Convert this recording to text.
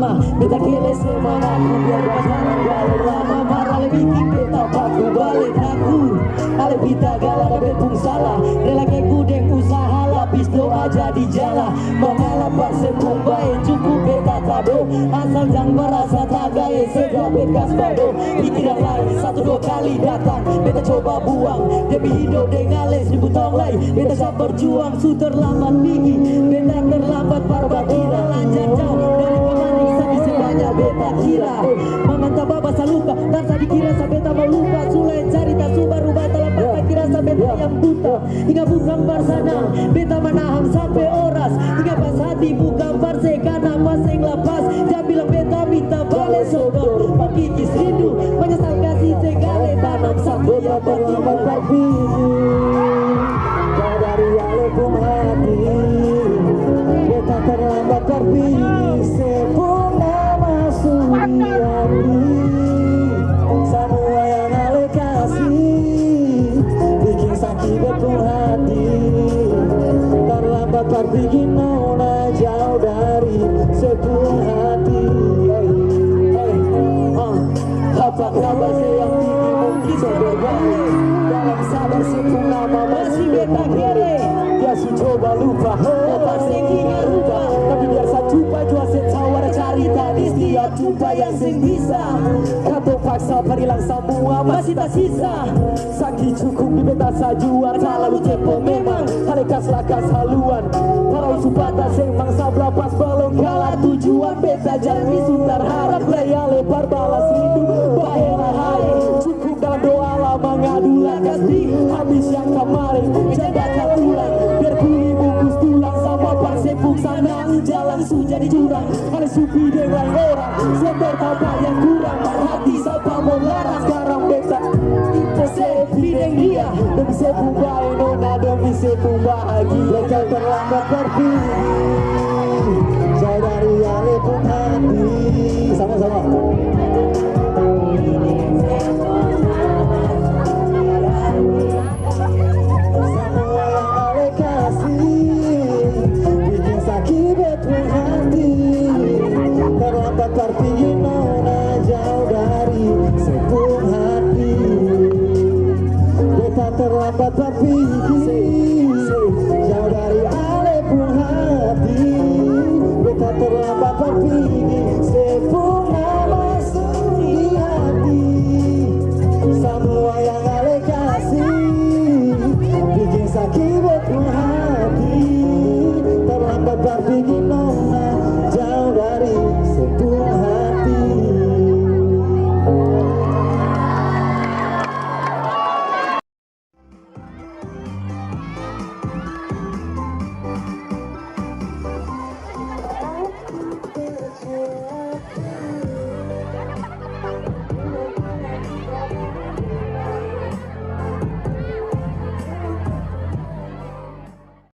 lama beta kele semangatku biar pacaran balik lama marah lebih bikin beta paku balik aku ale bita gala ada bepung salah rela ke kudeng usaha lapis doa jadi jala mengalah persepung baik cukup beta kado asal jangan merasa tagai segera bekas bado pikiran lain satu dua kali datang beta coba buang demi hidup dengan les di butong lain beta siap berjuang su terlambat tinggi beta terlambat parbakira lanjut jauh dari kemarin bisa banyak beta kira memantau baba saluka tak tadi kira sampai tak mau lupa sulai cari tak subar rubah terlambat tak kira sampai yang buta hingga bukan bersana beta menahan sampai oras hingga pas hati bukan parse karena paseng lepas jangan bilang beta minta balik sodor pengkikis rindu menyesal kasih segala tanam sampai yang terlambat berpikir kau dari alaikum hati beta terlambat berpikir sepuluh masuk di hati semua yang ale kasih bikin sakit betul hati terlambat berpikir nona jauh dari sepuluh hati apa kabar yang tinggi mungkin berbalik dalam sabar sepuluh nama masih beta kere dia su coba lupa pasti hingga rupa tapi biar saya jumpa jua setawar cari tadi setiap jumpa yang sing bisa kata paksa perilang semua masih tak sisa sakit cukup di beta sajuan selalu cepo memang halekas lakas haluan para usupata semang sabla pas belum kalah tujuan beta jangan suntar harap laya lebar balas rindu bahela hai cukup dalam doa lama ngadu lakas di habis yang kemarin jaga tulang biar kuli bungkus tulang sama parsepuk sana jalan su jadi curang ada supi dengan orang seber tanpa yang kurang hati sampai mau larang sekarang beta impose bideng dia demi sepung baik nona demi sepung bahagia beta terlambat berpikir saya dari alaikum hati sama-sama tertinggi nona jauh dari sepuluh hati beta terlambat berpikir jauh dari alaikum hati beta terlambat berpikir sepuluh masuk di hati semua yang ale kasih bikin sakit betul hati